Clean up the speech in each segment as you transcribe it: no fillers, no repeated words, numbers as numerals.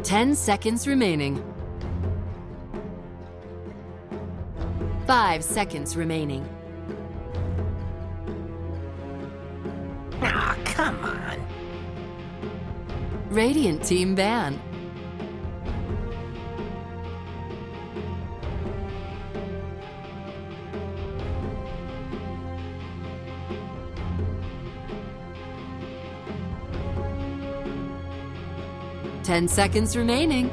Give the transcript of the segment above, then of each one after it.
10 seconds remaining. 5 seconds remaining. Aw, come on. Radiant team ban. Ten seconds remaining.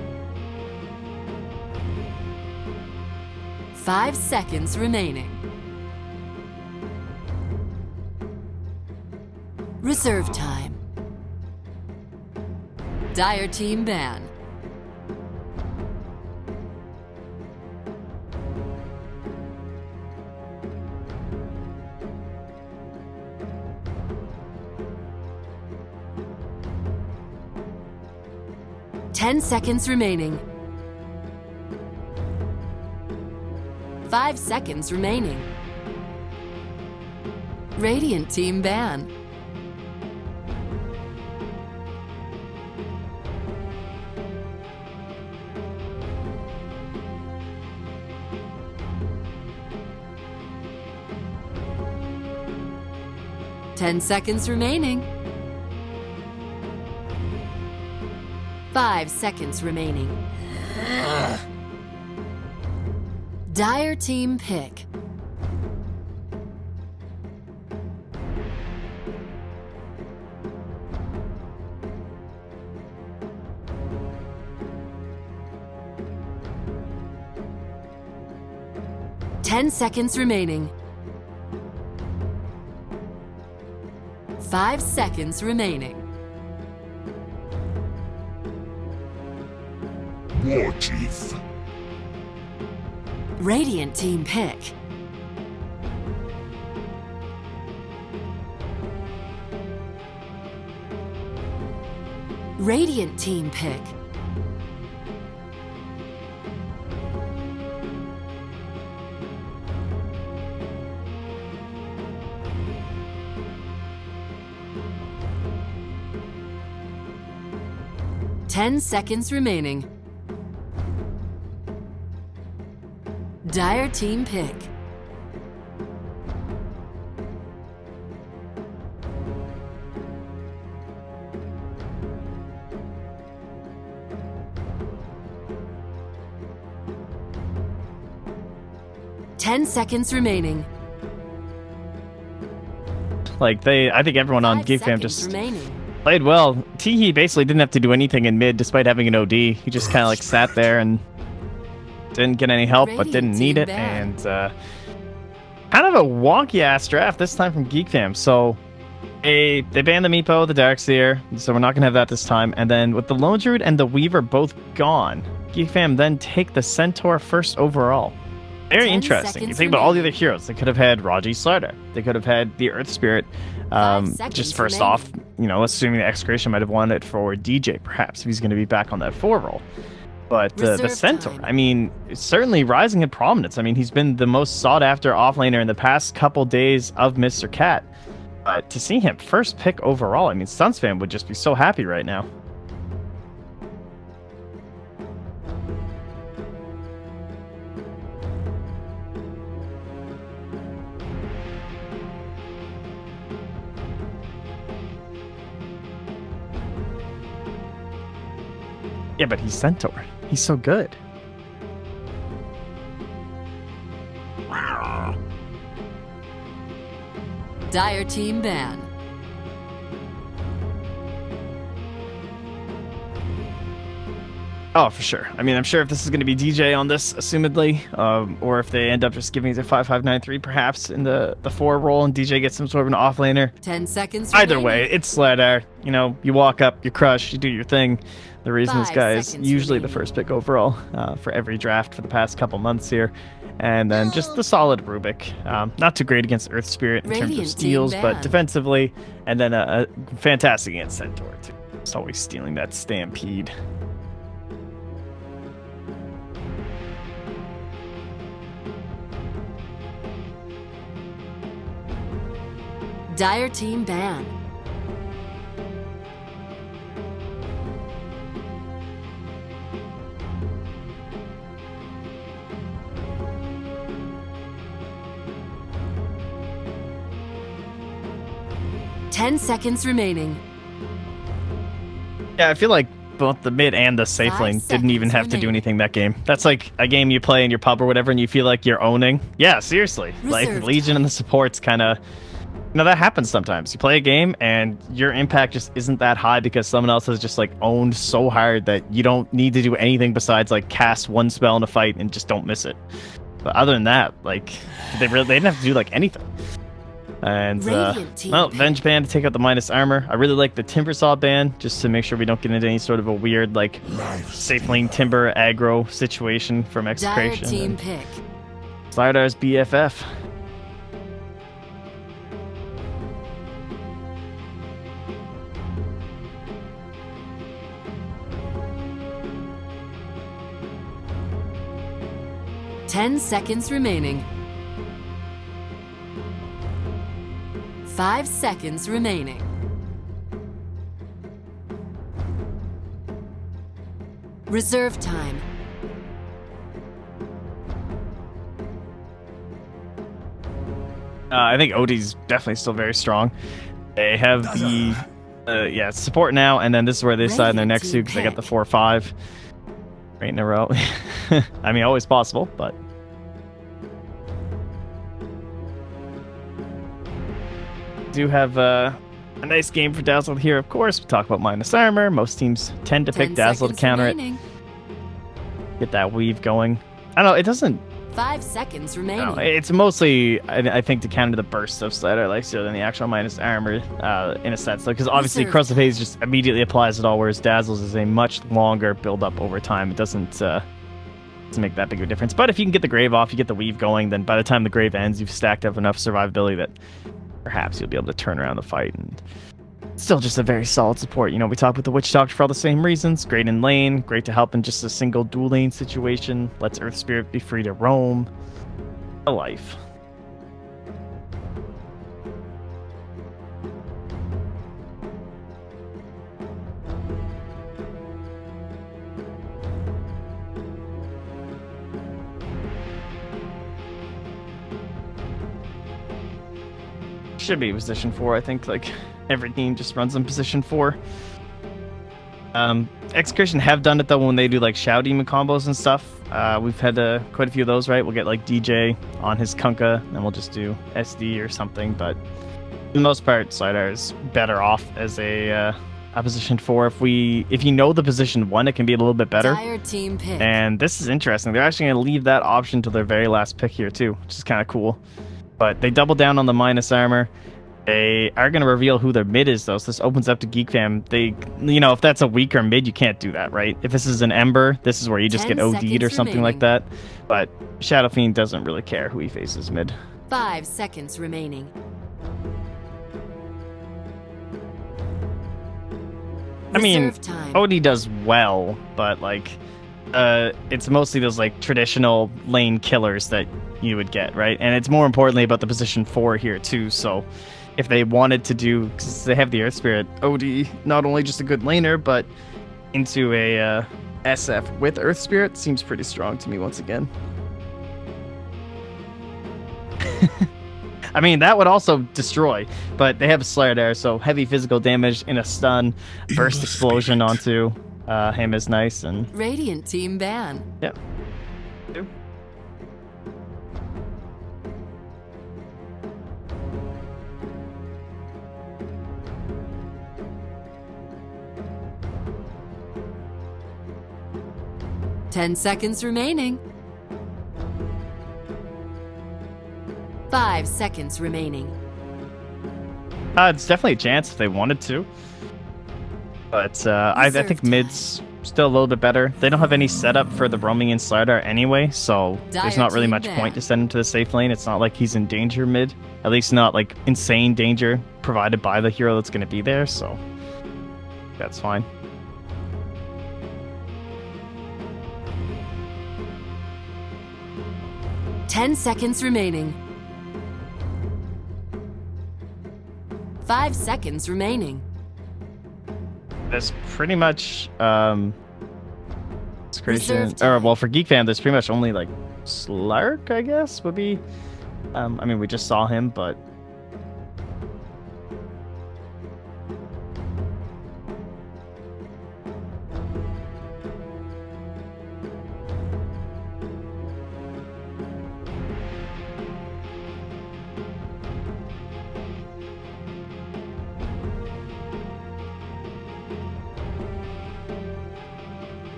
5 seconds remaining. Reserve time. Dire team ban. Ten seconds remaining. 5 seconds remaining. Radiant team ban. Ten seconds remaining. 5 seconds remaining. Dire team pick. Ten seconds remaining. 5 seconds remaining. War Chief. Radiant team pick. Radiant team pick. Ten seconds remaining. Dire team pick. Ten seconds remaining. Like I think everyone on 5 Geek Fam seconds just remaining. played well. Teehee basically didn't have to do anything in mid despite having an OD. He just kind of like sat there and didn't get any help, but didn't need it. And kind of a wonky ass draft this time from Geek Fam. So they banned the Meepo, the Darkseer, so we're not gonna have that this time. And then with the Lone Druid and the Weaver both gone, Geek Fam then take the Centaur first overall. Very interesting. You think about all the other heroes. They could have had Raji Slardar. They could have had the Earth Spirit. Just first off, you know, assuming the Execration might have won it for DJ, perhaps, if he's going to be back on that 4 role. But the Centaur, I mean, certainly rising in prominence. I mean, he's been the most sought-after offlaner in the past couple days of Mr. Cat. But to see him first pick overall, I mean, Suns fan would just be so happy right now. Yeah, but he's Centaur. He's so good. Dire team ban. Oh, for sure. I mean, I'm sure if this is going to be DJ on this, assumedly, or if they end up just giving it a 5-5-9-3, perhaps in the 4 role, and DJ gets some sort of an offlaner. 10 seconds. Either remaining. way, it's Slardar. You know, you walk up, you crush, you do your thing. The reason this 5 guy is seconds usually the remaining. first pick overall for every draft for the past couple months here. And then just the solid Rubik. Not too great against Earth Spirit in terms of Radiant steals, team but ban. defensively. And then a fantastic against Centaur, too. It's always stealing that Stampede. Dire team ban. 10 seconds remaining. Yeah, I feel like both the mid and the safe 5 lane didn't even seconds have to do remaining. anything that game. That's like a game you play in your pub or whatever, and you feel like you're owning. Yeah, seriously. Like Reserve Legion time. and the supports kind of. That happens sometimes. You play a game and your impact just isn't that high because someone else has just like owned so hard that you don't need to do anything besides like cast one spell in a fight and just don't miss it. But other than that, like they didn't have to do like anything. And well, Venge ban to take out the minus armor. I really like the Timber Saw ban just to make sure we don't get into any sort of a weird like safe lane Timber aggro situation from Execration. Dire team pick. Slidar's BFF. Ten seconds remaining. 5 seconds remaining. Reserve time. I think OD's definitely still very strong. They have the support now, and then this is where they decide on their next two because they got the 4-5 right in a row. I mean, always possible, but do have a nice game for Dazzle here. Of course, we talk about minus armor. Most teams tend to pick Dazzle to counter it. Get that weave going. I don't know. It doesn't. 5 seconds remaining. No, it's mostly, I think, to counter the burst of Slider, like so than the actual minus armor in a sense. Because obviously, Cross of Haze just immediately applies it all, whereas Dazzle's is a much longer build up over time. It doesn't make that big of a difference. But if you can get the Grave off, you get the weave going, then by the time the Grave ends, you've stacked up enough survivability that perhaps you'll be able to turn around the fight. And still just a very solid support. You know, we talked with the Witch Doctor for all the same reasons. Great in lane, great to help in just a single dual lane situation. Lets Earth Spirit be free to roam. A life. Should be position 4, I think. Like every team just runs in position 4. Execration have done it though when they do like Shadow Demon combos and stuff. We've had quite a few of those, right? We'll get like DJ on his Kunkka, and we'll just do SD or something. But for the most part, Slidar is better off as a position 4. If you know the position 1, it can be a little bit better. Dire team pick. And this is interesting. They're actually going to leave that option to their very last pick here too, which is kind of cool. But they double down on the minus armor. They are going to reveal who their mid is, though, so this opens up to Geek Fam. If that's a weaker mid, you can't do that, right? If this is an Ember, this is where you just get OD'd or something like that. But Shadow Fiend doesn't really care who he faces mid. 5 seconds remaining. I mean, Reserve time. OD does well, but, it's mostly those, traditional lane killers that you would get, right? And it's more importantly about the position 4 here, too, so if they wanted to do, because they have the Earth Spirit, OD, not only just a good laner, but into a SF with Earth Spirit seems pretty strong to me once again. I mean, that would also destroy, but they have a Slider, so heavy physical damage in a stun, burst explosion onto him is nice. And Radiant team ban. Yeah. 10 seconds remaining. 5 seconds remaining. It's definitely a chance if they wanted to. But I think mid's still a little bit better. They don't have any setup for the roaming in Slider anyway, so there's not really much point to send him to the safe lane. It's not like he's in danger mid. At least not insane danger provided by the hero that's going to be there, so that's fine. Ten seconds remaining. 5 seconds remaining. That's pretty much Execration, or well, for Geek Fam, there's pretty much only Slark, I guess, would be. I mean, we just saw him, but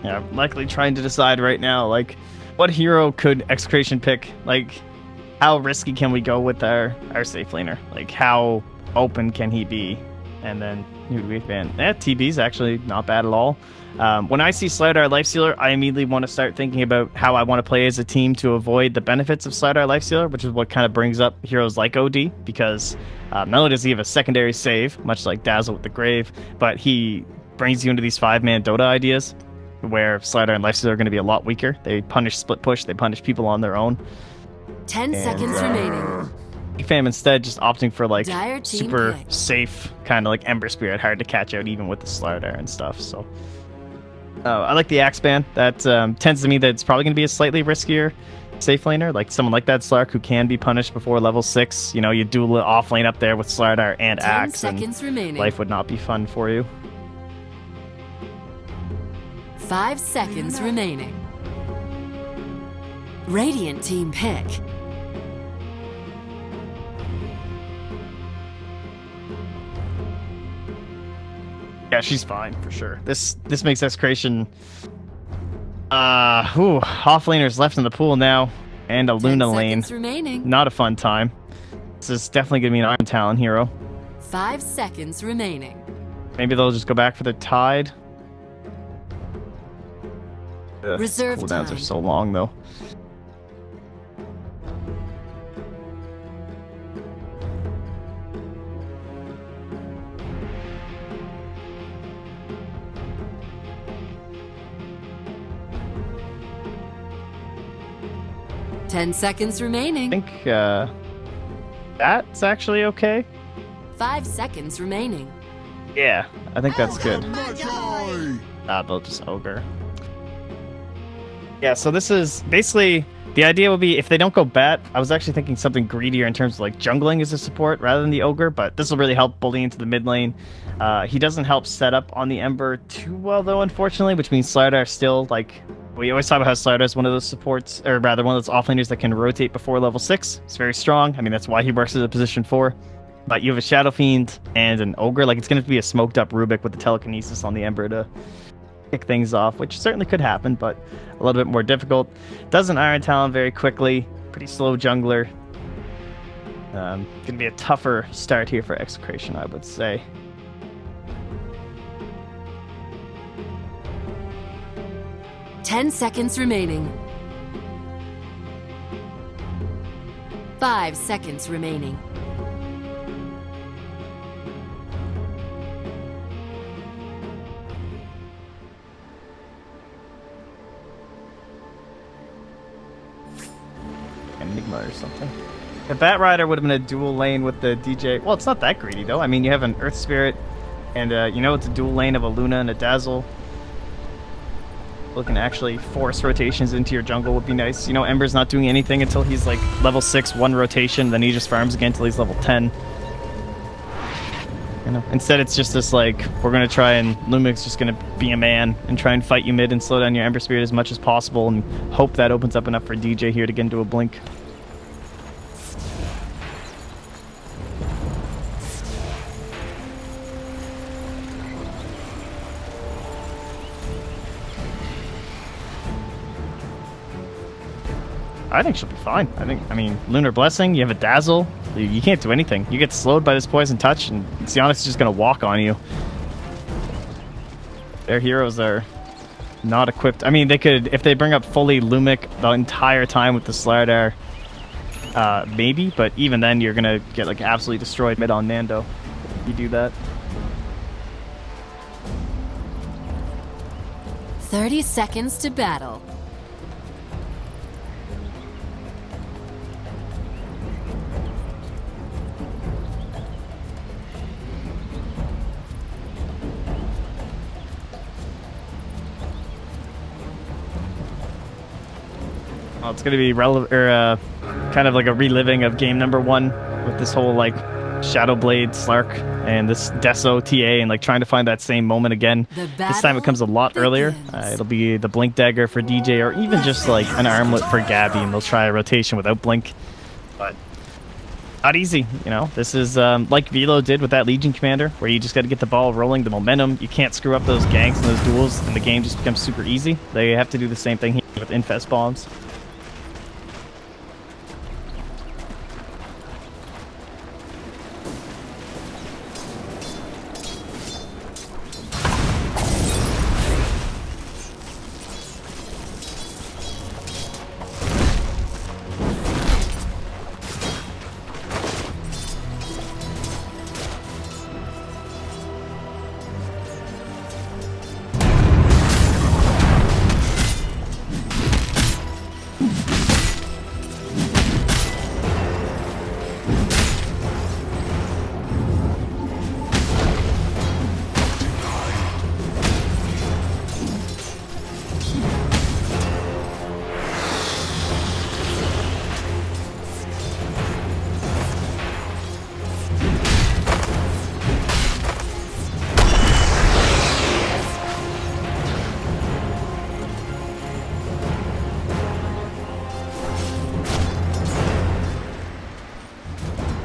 Yeah, I'm likely trying to decide right now, like, what hero could Execration pick? Like, how risky can we go with our safe laner? Like, how open can he be? And then, who do we ban? TB's actually not bad at all. When I see Slider Lifestealer, I immediately want to start thinking about how I want to play as a team to avoid the benefits of Slider Lifestealer, which is what kind of brings up heroes like OD, because not only does he have a secondary save, much like Dazzle with the Grave, but he brings you into these 5-man Dota ideas, where Slider and Lifestealer are going to be a lot weaker. They punish split push, they punish people on their own. 10 seconds remaining. Fam instead just opting for like Dire team super pick. safe kind of like Ember Spirit, hard to catch out even with the Slider and stuff. So I like the Axe Ban. That tends to mean that it's probably going to be a slightly riskier safe laner, like someone like that Slark who can be punished before level 6. You know, you do a little off lane up there with Slider and 10 Axe, seconds and remaining. life would not be fun for you. 5 seconds remaining. Radiant team pick. Yeah, she's fine for sure. This makes Execration off laners left in the pool now, and a Luna lane. Remaining. Not a fun time. This is definitely gonna be an Iron Talon hero. 5 seconds remaining. Maybe they'll just go back for the Tide. Reserve Cooldowns time. are so long though. Ten seconds remaining. I think that's actually okay. 5 seconds remaining. Yeah, I think that's good. They'll just ogre. Yeah, so this is basically the idea would be if they don't go bat. I was actually thinking something greedier in terms of like jungling as a support rather than the ogre, but this will really help bully into the mid lane. He doesn't help set up on the Ember too well though, unfortunately, which means Slider still like. We always talk about how Slider is one of those supports, or rather one of those offlaners that can rotate before level 6. It's very strong. I mean, that's why he works as a position 4. But you have a Shadow Fiend and an Ogre. Like, it's going to be a smoked up Rubik with the telekinesis on the Ember to kick things off, which certainly could happen, but a little bit more difficult. Doesn't Iron Talon very quickly. Pretty slow jungler. Going to be a tougher start here for Execration, I would say. 10 seconds remaining. 5 seconds remaining. Enigma or something. The Bat Rider would have been a dual lane with the DJ. Well, it's not that greedy though. I mean, you have an Earth Spirit, and you know it's a dual lane of a Luna and a Dazzle. Looking to actually force rotations into your jungle would be nice. You know, Ember's not doing anything until he's like level 6, 1 rotation, then he just farms again until he's level 10. You know, instead it's just this like, we're gonna try and Lumic's just gonna be a man and try and fight you mid and slow down your Ember Spirit as much as possible and hope that opens up enough for DJ here to get into a blink. I think she'll be fine. I mean, Lunar Blessing, you have a Dazzle, you can't do anything. You get slowed by this Poison Touch, and Sionix is just going to walk on you. Their heroes are not equipped. I mean, they could, if they bring up fully Lumic the entire time with the Slardar, maybe, but even then you're going to get like absolutely destroyed mid on Nando if you do that. 30 seconds to battle. Well, it's going to be relevant, or kind of like a reliving of game number 1 with this whole like Shadow Blade Slark and this Deso TA and like trying to find that same moment again. This time it comes a lot earlier. It'll be the Blink Dagger for DJ or even just like an Armlet for Gabby, and they'll try a rotation without Blink. But not easy, you know. This is like Velo did with that Legion commander, where you just got to get the ball rolling, the momentum. You can't screw up those ganks and those duels, and the game just becomes super easy. They have to do the same thing here with infest bombs.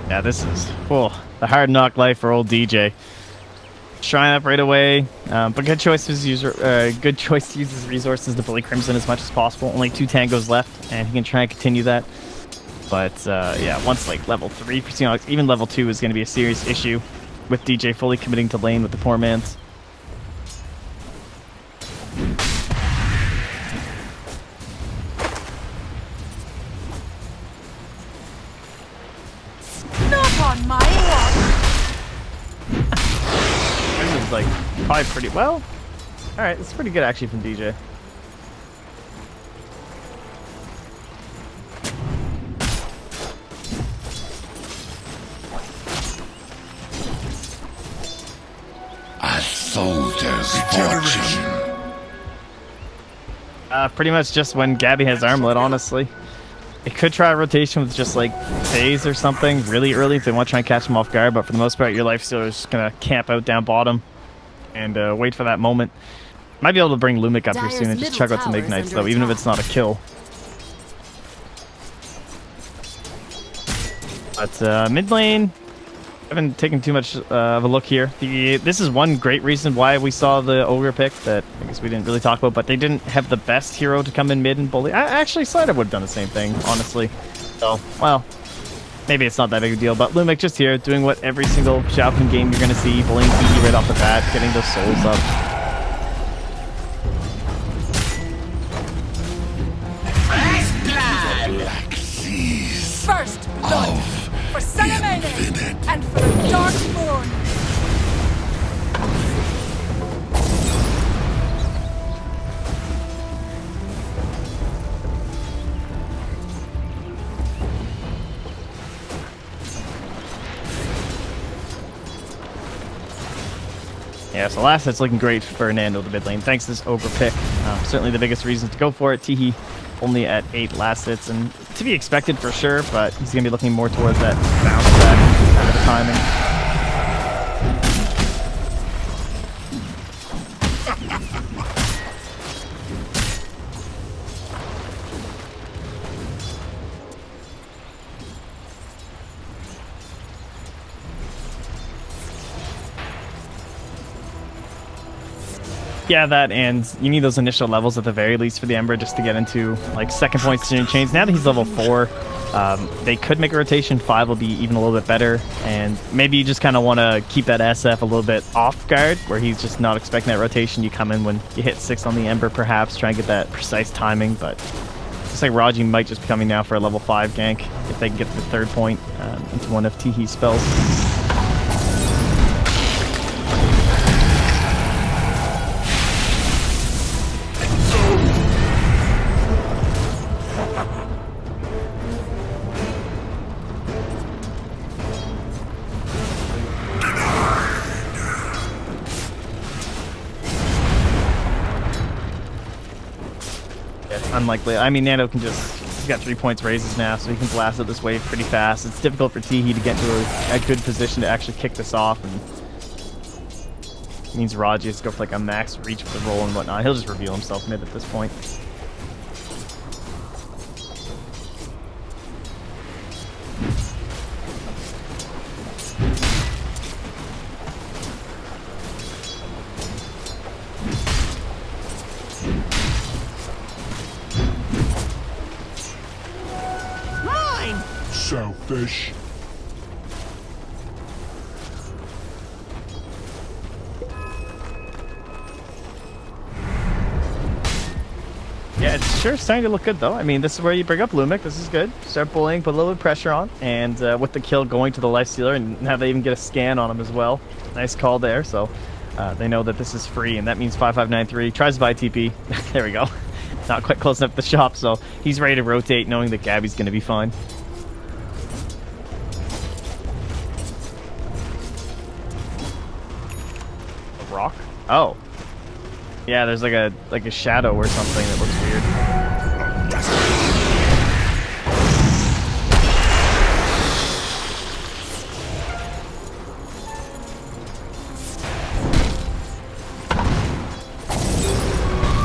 Yeah, this is the hard knock life for old DJ. Shrine up right away, but good choice to use his resources to bully Crimson as much as possible. Only 2 tangos left, and he can try and continue that. But yeah, once like level 3 for Xenox, even level 2 is going to be a serious issue with DJ fully committing to lane with the poor mans. On my watch. This is like probably pretty well. All right, it's pretty good actually from DJ. A soldier's fortune. Pretty much just when Gabby has armlet, honestly. It could try a rotation with just like phase or something really early if they want to try and catch him off guard, but for the most part your lifestealer is just going to camp out down bottom and wait for that moment. Might be able to bring Lumic up here soon and just chug out some ignites though, even if it's not a kill. But mid lane, I haven't taken too much of a look here. This is one great reason why we saw the Ogre pick that I guess we didn't really talk about, but they didn't have the best hero to come in mid and bully. Actually, Slider would have done the same thing, honestly. So, well, maybe it's not that big a deal, but Lumic just here, doing what every single Xiaoqun game you're going to see, bullying EE right off the bat, getting those souls up. First blood for Salamene and for the Darkborn. Yeah, so last hit's looking great for Fernando the mid lane. Thanks to this Ogre pick. Certainly the biggest reason to go for it. Teehee only at 8 last hits, and to be expected for sure, but he's going to be looking more towards that bounce back kind of timing. Yeah, that, and you need those initial levels at the very least for the Ember just to get into like second point chains. Now that he's level 4, they could make a rotation. 5 will be even a little bit better, and maybe you just kind of want to keep that SF a little bit off guard, where he's just not expecting that rotation. You come in when you hit 6 on the Ember, perhaps try and get that precise timing. But looks like Raji might just be coming now for a level 5 gank if they can get the 3rd point into one of Teehee's spells. Unlikely. I mean, Nando can he's got 3 points raises now, so he can blast up this wave pretty fast. It's difficult for Teehee to get to a good position to actually kick this off, and it means Raji has to go for like a max reach for the roll and whatnot. He'll just reveal himself mid at this point. fish. Yeah, it's sure starting to look good though. I mean, this is where you bring up Lumic. This is good. Start bullying, put a little bit of pressure on, and with the kill going to the lifestealer, and now they even get a scan on him as well. Nice call there. So they know that this is free, and that means 5593 tries to buy TP. There we go. Not quite close enough to the shop, so he's ready to rotate, knowing that Gabby's going to be fine. A rock? Oh. Yeah, there's like a shadow or something that looks weird.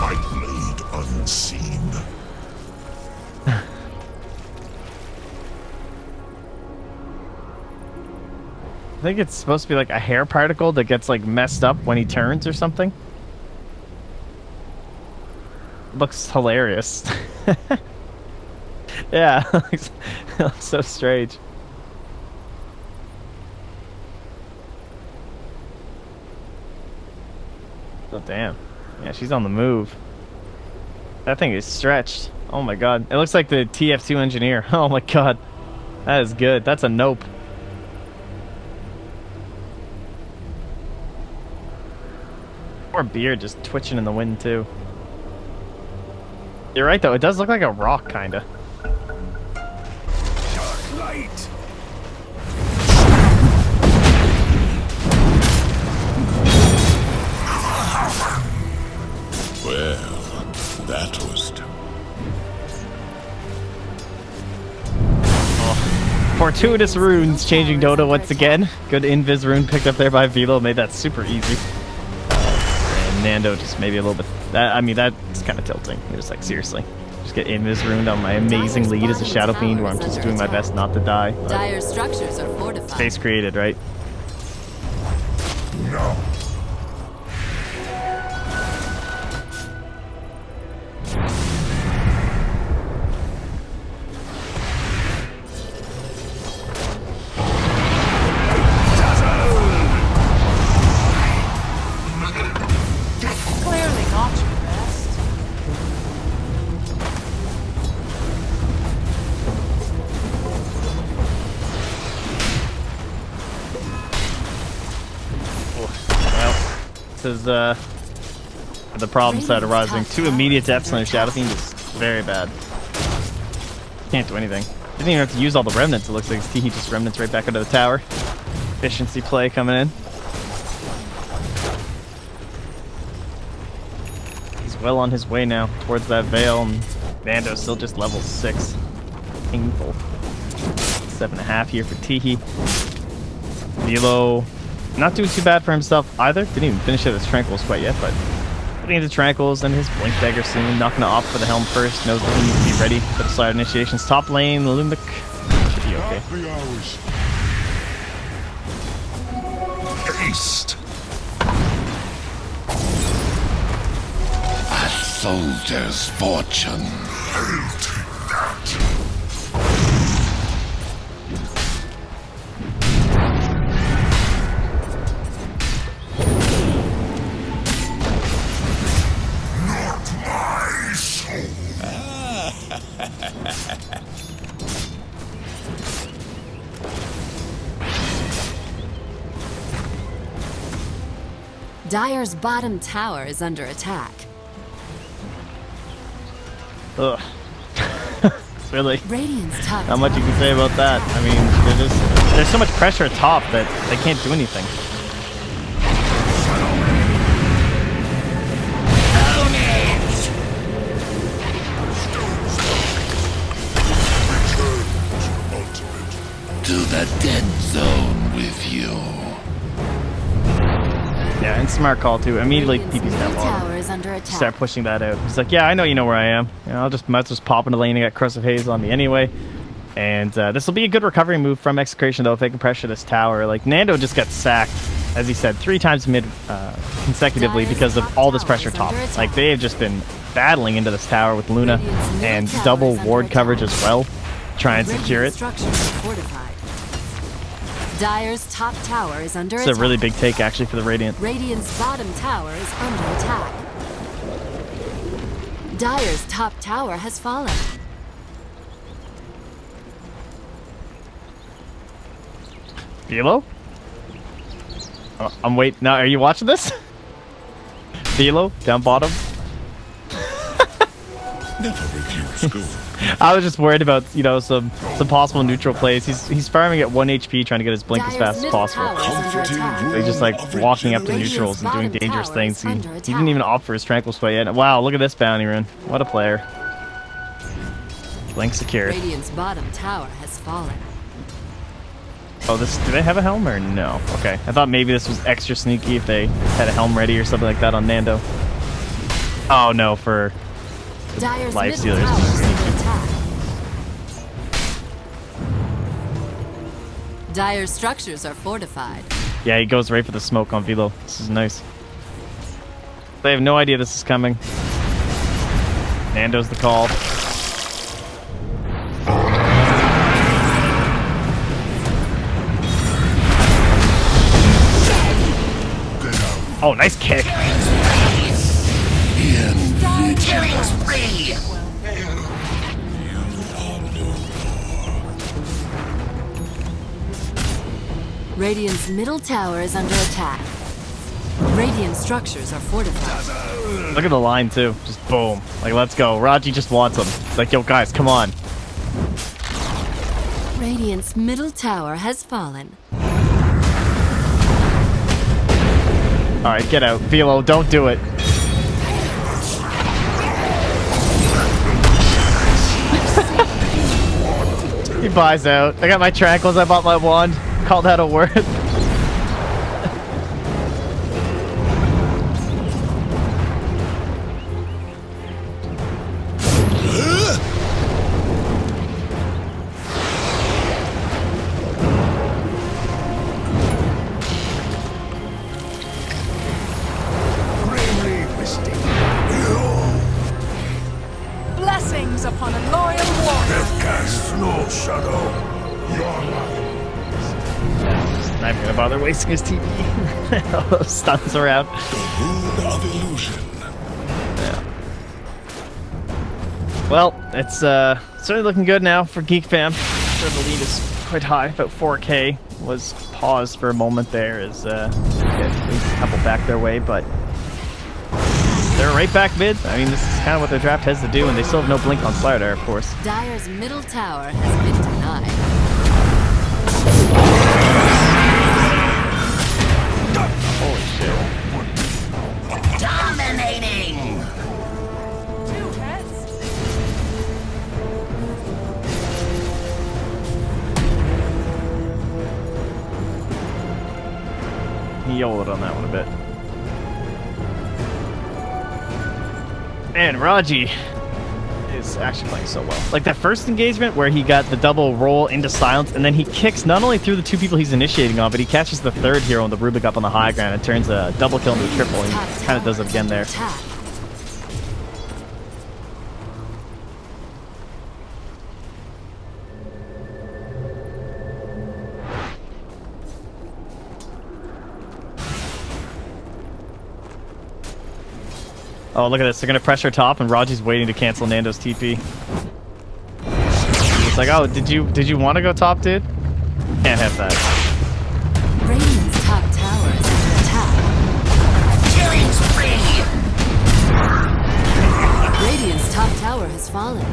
My blade unseen. I think it's supposed to be like a hair particle that gets like messed up when he turns or something. Looks hilarious. Yeah, it looks so strange. Oh damn. Yeah, she's on the move. That thing is stretched. Oh my god. It looks like the TF2 engineer. Oh my god. That is good. That's a nope. Poor beard just twitching in the wind too. You're right though, it does look like a rock kinda. Dark light. Well, that was Fortuitous runes changing Dota once again. Good invis rune picked up there by Velo, made that super easy. And Nando just maybe a little bit. I mean, that's kind of tilting. You're just like, seriously. Just get invis ruined on my amazing lead as a Shadow Fiend where I'm just doing my best not to die. Dire structures are fortified. Space created, right? no. Clearly not your best. Well, this is the problems that are arising. 2 immediate deaths on a Shadow Fiend is very bad. Can't do anything. Didn't even have to use all the remnants. It looks like he just remnants right back into the tower. Efficiency play coming in. He's well on his way now towards that Veil, and Vando's still just level 6. Painful. 7.5 here for Teehee. Velo not doing too bad for himself either. Didn't even finish it with his Tranquils quite yet, but putting into Tranquils and his Blink Dagger soon. Not going to opt for the Helm first. Knows that he needs to be ready for the Slide Initiations. Top lane, Lumic should be okay. Haste. A soldier's fortune. Hail to that. Not my soul. Dire's bottom tower is under attack. Ugh. Really? Radiant's top Not much you can say about that. I mean, there's so much pressure at top that they can't do anything. To the dead zone with you. Yeah, and smart call too. Immediately Radiant's TP's that middle wall. tower is under attack. Start pushing that out. He's like, yeah, I know you know where I am. You know, might as well just pop into lane and get Crust of Haze on me anyway. And this will be a good recovery move from Execration though if they can pressure this tower. Like Nando just got sacked, as he said, 3 times mid consecutively because of all this pressure top. Like they have just been battling into this tower with Luna and double ward coverage as well. try and secure Radiant it. structures are fortified. Dire's top tower is under It's attack. a really big take, actually, for the Radiant. Radiant's bottom tower is under attack. Dire's top tower has fallen. Velo? Oh, I'm waiting. Now, are you watching this? Velo, down bottom. Never refuse school. I was just worried about, you know, some possible neutral plays. He's farming at 1 HP, trying to get his blink as fast as Dire's possible. middle tower is under attack. He's just like walking up to neutrals and doing dangerous things. He didn't even opt for his tranquil spell yet. Wow, look at this bounty rune. What a player. Blink secured. Radiant's bottom tower has fallen. Oh, do they have a helm or no? Okay, I thought maybe this was extra sneaky if they had a helm ready or something like that on Nando. Oh no, for Dire's life middle stealers. tower is under attack. Dire's structures are fortified. Yeah, he goes right for the smoke on Velo. This is nice. They have no idea this is coming. Nando's the call. Oh, nice kick. Killing spree. Radiant's middle tower is under attack. Radiant structures are fortified. Look at the line, too. Just boom. Like, let's go. Raji just wants him. It's like, yo, guys, come on. Radiant's middle tower has fallen. Alright, get out. Velo, don't do it. He buys out. I got my tranquils, I bought my wand. Call that a word. Blessings upon a loyal warrior. Cast no shadow. Not even gonna bother wasting his TP. All those stuns around. Rune of illusion. Yeah. Well, it's certainly looking good now for Geek Fam. Sure, the lead is quite high, about 4K. Was paused for a moment there as at least a couple back their way, but they're right back mid. I mean, this is kind of what their draft has to do, and they still have no blink on Slardar, of course. Dire's middle tower has been denied. Holy shit. Dominating. Two heads. He YOLO'd on that one a bit. And Raji is actually playing so well. Like that first engagement where he got the double roll into silence, and then he kicks not only through the two people he's initiating on, but he catches the third hero on the Rubik up on the high ground and turns a double kill into a triple, and he kind of does it again there. Attack. Oh, look at this. They're going to pressure top, and Raji's waiting to cancel Nando's TP. It's like, oh, did you want to go top, dude? Can't have that. Radiant's top tower is under attack. Killing spree. Radiant's top tower has fallen.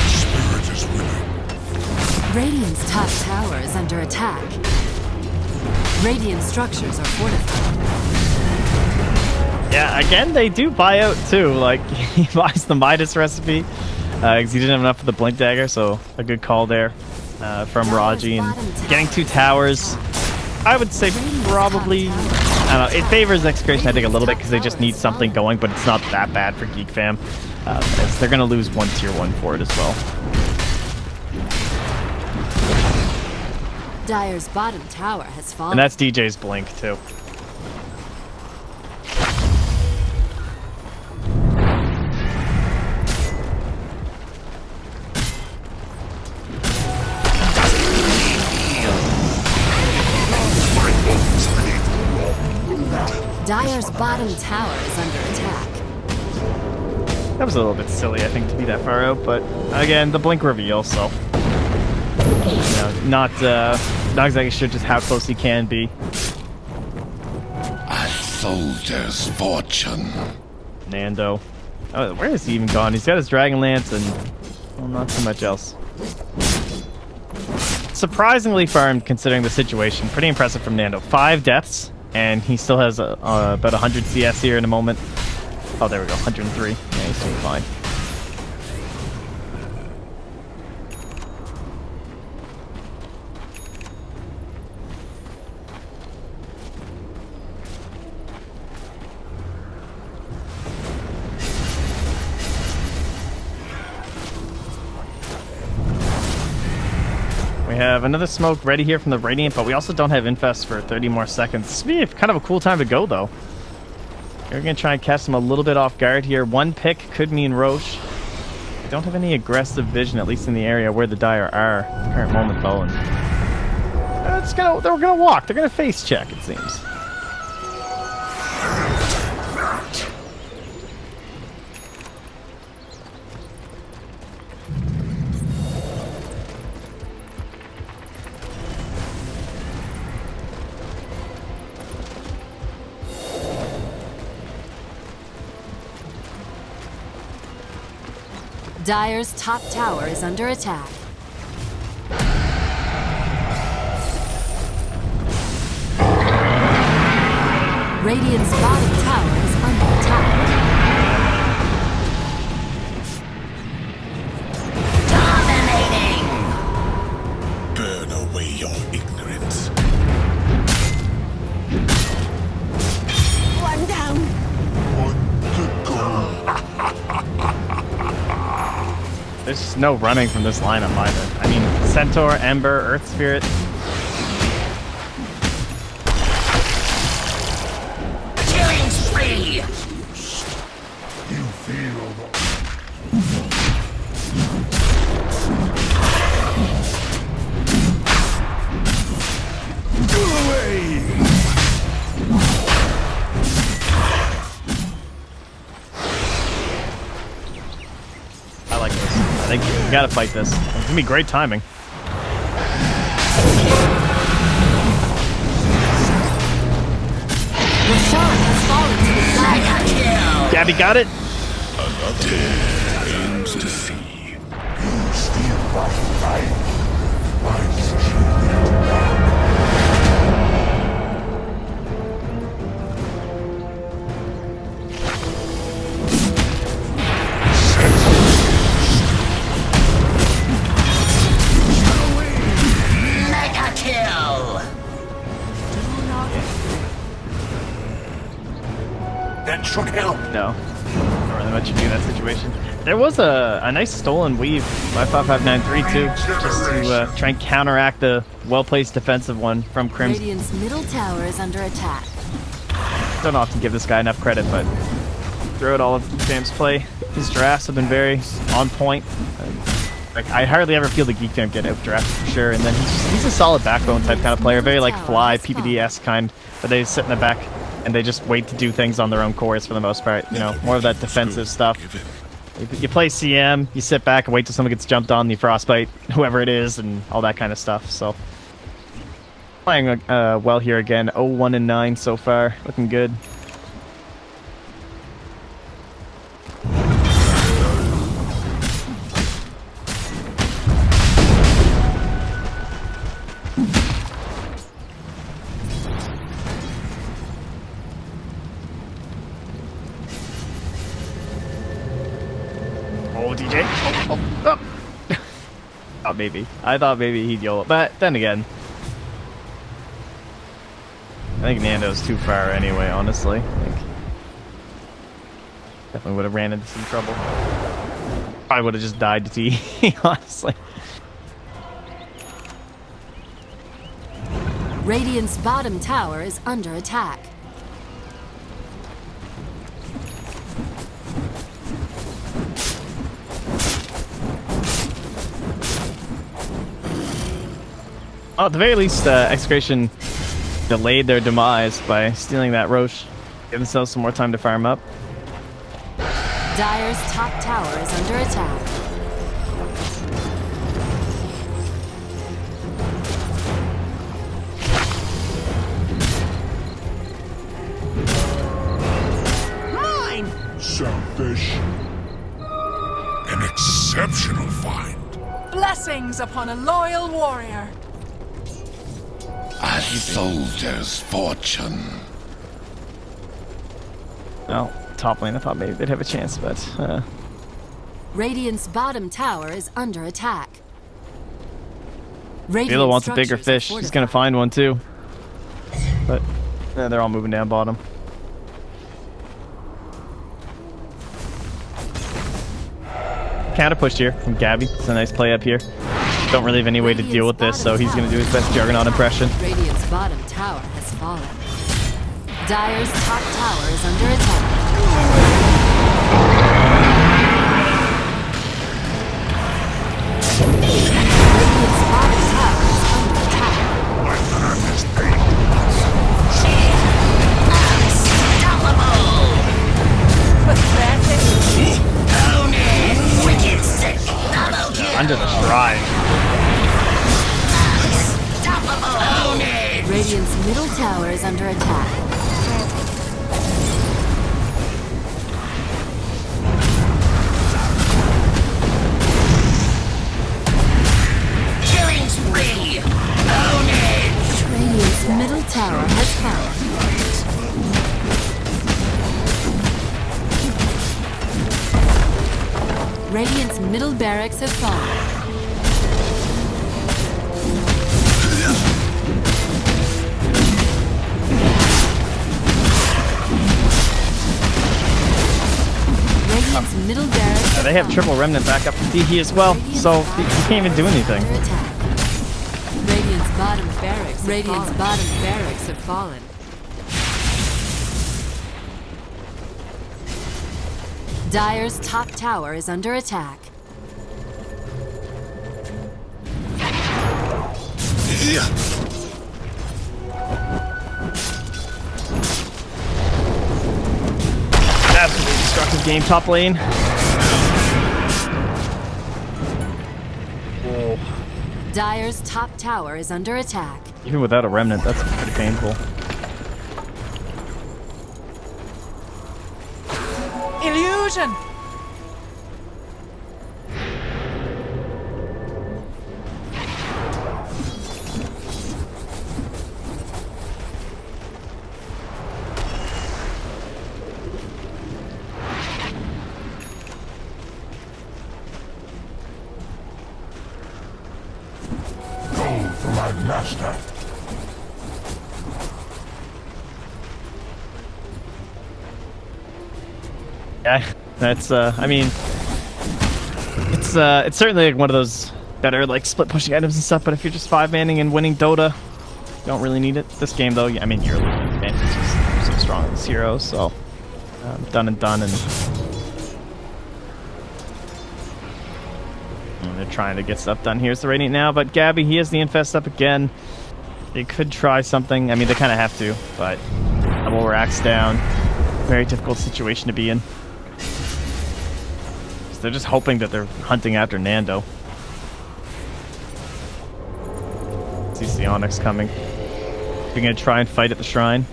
Spirit is winning. Radiant's top tower is under attack. Radiant structures are fortified. Yeah, again, they do buy out, too. Like, he buys the Midas recipe, because he didn't have enough for the Blink Dagger, so a good call there from Raji. And getting 2 towers, I would say probably, I don't know, it favors Execration, I think, a little bit, because they just need something going, but it's not that bad for Geek Fam, as they're going to lose 1 tier 1 for it as well. Dire's bottom tower has fallen. And that's DJ's blink, too. Dire's bottom tower is under attack. That was a little bit silly, I think, to be that far out, but again, the blink reveal, so you know, not exactly sure just how close he can be. A soldier's fortune. Nando. Oh, where is he even gone? He's got his Dragon Lance and well, not too much else. Surprisingly farm considering the situation. Pretty impressive from Nando. 5 deaths, and he still has about 100 CS here in a moment. Oh, there we go. 103. Yeah, he's doing fine. We have another smoke ready here from the Radiant, but we also don't have Infest for 30 more seconds. This would be kind of a cool time to go, though. We're going to try and catch them a little bit off guard here. One pick could mean Roche. Don't have any aggressive vision, at least in the area where the Dire are at the current moment, though. And they're going to walk. They're going to face check, it seems. Dire's top tower is under attack. Radiant's bottom tower is under attack. Dominating! Burn away your ignorance. One down. One to go. There's no running from this lineup either. I mean, Centaur, Ember, Earth Spirit. Killing spree! You feel go away! I like this. I think we gotta fight this. It's gonna be great timing. Rashawn has fallen to the side. Gabby got it. Another aims to see. You steal my life. That should help. No. Not really much you do in that situation. There was a nice stolen weave by 5593 too, just to try and counteract the well-placed defensive one from Crimson. Radiant's middle tower is under attack. Don't often give this guy enough credit, but throughout all of Jam's play, his drafts have been very on point. Like, I hardly ever feel the Geek Jam get outdrafted for sure, and then he's a solid backbone type kind of player, very like Fly, PPD-esque kind, but they sit in the back and they just wait to do things on their own cores for the most part, you know, more of that defensive stuff. You play CM, you sit back and wait till someone gets jumped on, you frostbite whoever it is, and all that kind of stuff, so. Playing well here again, 0-1-9 so far, looking good. Oh, DJ. Oh. Oh, maybe. I thought maybe he'd YOLO, but then again, I think Nando's too far anyway, honestly. I think definitely would have ran into some trouble. Probably would have just died to T, honestly. Radiant's bottom tower is under attack. Oh, at the very least, Execration delayed their demise by stealing that Roche. Give themselves some more time to farm up. Dire's top tower is under attack. Selfish. An exceptional find. Blessings upon a loyal warrior. A soldier's fortune. Well, top lane, I thought maybe they'd have a chance, but... Radiant's bottom tower is under attack. Vela wants a bigger fish. He's gonna find one too. But they're all moving down bottom. Counter pushed here from Gabby. It's a nice play up here. Don't really have any way to deal with this, so he's gonna do his best Juggernaut impression. Radiant's bottom tower has fallen. Dire's top tower is under attack. Radiant's bottom tower is under attack. My hand is paid. Pathetic. Under the shrine. Radiant's middle tower is under attack. Killing spree! Own it! Radiant's middle tower has fallen. Radiant's middle barracks have fallen. Radiant's middle barracks have They have fallen. triple remnant back up from DE as well, so you can't even do anything. Under attack. Radiant's bottom barracks have fallen. Dire's top tower is under attack. Absolutely destructive game top lane. Whoa. Dire's top tower is under attack. Even without a remnant, that's pretty painful. Illusion. Go for my master. Yeah, that's I mean, it's certainly like one of those better like split pushing items and stuff. But if you're just 5-manning and winning Dota, you don't really need it. This game though, I mean, your advantage is so strong as hero, so done and done. And they're trying to get stuff done. Here's the Radiant now, but Gabby, he has the Infest up again. They could try something. I mean, they kind of have to, but double racks down. Very difficult situation to be in. They're just hoping that they're hunting after Nando. Sees the Onyx coming. They're gonna try and fight at the shrine.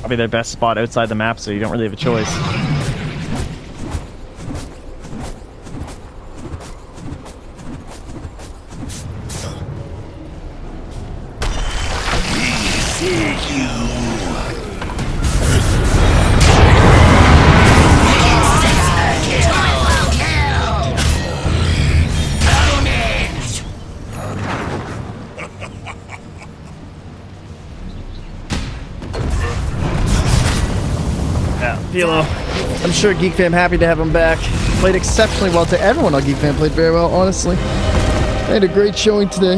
Probably their best spot outside the map, so you don't really have a choice. Velo. I'm sure Geek Fam happy to have him back. Played exceptionally well to everyone on Geek Fam. Played very well, honestly. They had a great showing today.